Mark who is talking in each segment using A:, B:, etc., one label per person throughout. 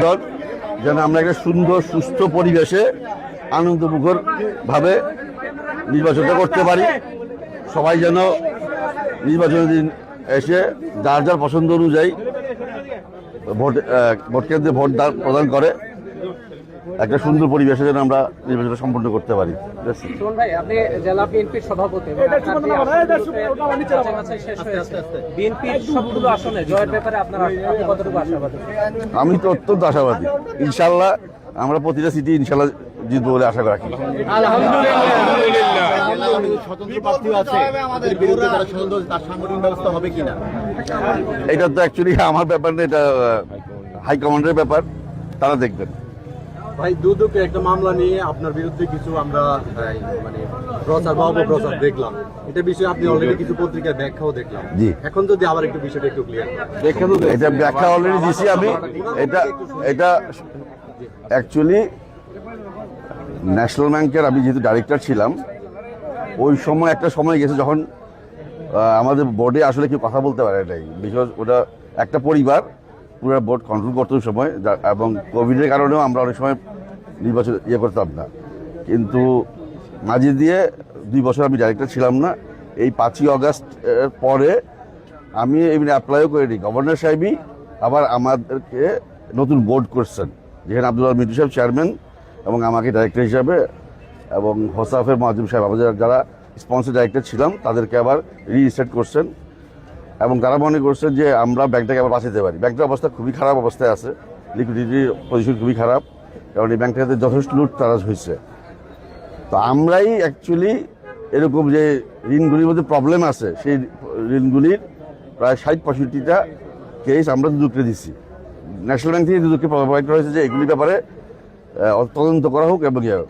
A: নির্বাচন যেন আমরা একটা সুন্দর সুস্থ পরিবেশে আনন্দমুখর ভাবে নির্বাচনটা করতে পারি। সবাই যেন নির্বাচনের দিন এসে যার যার পছন্দ অনুযায়ী ভোট কেন্দ্রে ভোট প্রদান করে একটা সুন্দর পরিবেশে যেন আমরা নির্বাচনটা সম্পন্ন করতে পারি।
B: ভাই, আপনি জেলা বিএনপির সভাপতি, বিএনপির সবগুলো আসনে জয়ের ব্যাপারে আপনারা কতটুকু আশাবাদী?
A: আমি তো অত্যন্ত আশাবাদী। ইনশাল্লাহ আমরা প্রতিটা সিটি ইনশাল্লাহ জিতবো বলে আশা রাখি। এটা তো অ্যাকচুয়ালি আমার ব্যাপার না, এটা হাইকমান্ডের ব্যাপার, তারা দেখবেন।
C: ভাই, দুদকে একটা মামলা নিয়ে আপনার বিরুদ্ধে কিছু আমরা মানে প্রচার বা অপপ্রচার দেখলাম, এটা বিষয়ে আপনি অলরেডি কিছু পত্রিকায় ব্যাখ্যাও দেখলাম।
A: জি,
C: এখন যদি আবার একটু বিষয়টা একটু ক্লিয়ার
A: এটা ব্যাখ্যা অলরেডি দিছি আমি। এটা অ্যাকচুয়ালি ন্যাশনাল ব্যাংকের আমি যেহেতু ডাইরেক্টর ছিলাম, ওই সময় একটা সময় গেছে যখন আমাদের বোর্ডে আসলে কেউ কথা বলতে পারে নাই, বিকজ ওটা একটা পরিবার পুরো বোর্ড কন্ট্রোল করতো ওই সময়, এবং কোভিডের কারণেও আমরা অনেক সময় নির্বাচন করতাম না। কিন্তু মাঝে দিয়ে 2 বছর আমি ডাইরেক্টর ছিলাম না। এই 5ই অগাস্ট এর পরে আমি এমনি অ্যাপ্লাইও করিনি, গভর্নর সাহেবই আবার আমাদেরকে নতুন বোর্ড করছেন, যেখানে আব্দুল্লাহ মিন্টু সাহেব চেয়ারম্যান এবং আমাকে ডাইরেক্টর হিসাবে, এবং হোসাফের মহাজুম সাহেব আমাদের যারা স্পন্সর ডাইরেক্টর ছিলাম তাদেরকে আবার রিস্টার্ট করছেন, এবং তারা মনে করছেন যে আমরা ব্যাংকটাকে আবার বাঁচাতে পারি। ব্যাংকটার অবস্থা খুবই খারাপ অবস্থায় আছে, লিকুইডিটি পজিশন খুবই খারাপ, কারণ এই ব্যাংকটাতে যথেষ্ট লুটতারাজ হয়েছে। তো আমরাই অ্যাকচুয়ালি এরকম যে ঋণগুলির মধ্যে প্রবলেম আছে, সেই ঋণগুলির প্রায় 60-65টা কেস আমরা দুদককে দিচ্ছি। ন্যাশনাল ব্যাংক থেকে দুদককে প্রোভাইড করা হয়েছে যে এগুলির ব্যাপারে তদন্ত করা হোক এবং ইয়ে হোক।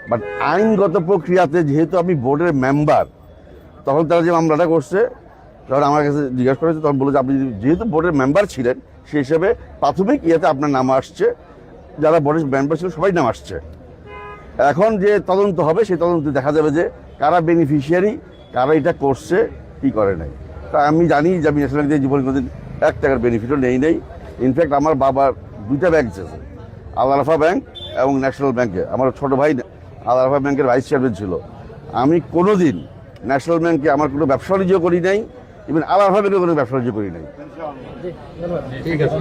A: বাট আইনগত প্রক্রিয়াতে যেহেতু আমি বোর্ডের মেম্বার, তখন তারা যে মামলাটা করছে, তখন আমার কাছে জিজ্ঞাসা করেছে, তখন বলে যে আপনি যেহেতু বোর্ডের মেম্বার ছিলেন, সেই হিসেবে প্রাথমিক ইয়েতে আপনার নাম আসছে, যারা বোর্ডের মেম্বার ছিল সবাই নাম আসছে। এখন যে তদন্ত হবে সেই তদন্তে দেখা যাবে যে কারা বেনিফিশিয়ারি, কারা এটা করছে, কি করে নাই। তা আমি জানি যে আমি ন্যাশনাল ব্যাংকে জীবনে কোনোদিন 1 টাকার বেনিফিটও নেই। ইনফ্যাক্ট আমার বাবার 2টা ব্যাংক আছে, আল আরাফা ব্যাংক এবং ন্যাশনাল ব্যাংকে। আমার ছোট ভাই আল আরাফা ব্যাংকের ভাইস চেয়ারম্যান ছিল। আমি কোনোদিন ন্যাশনাল ব্যাংকে আমার কোনো ব্যবসা বাণিজ্য করি নাই, ইভেন আল আরাফা ব্যাংকে কোনো ব্যবসা বাণিজ্য করি নাই।
C: ঠিক আছে।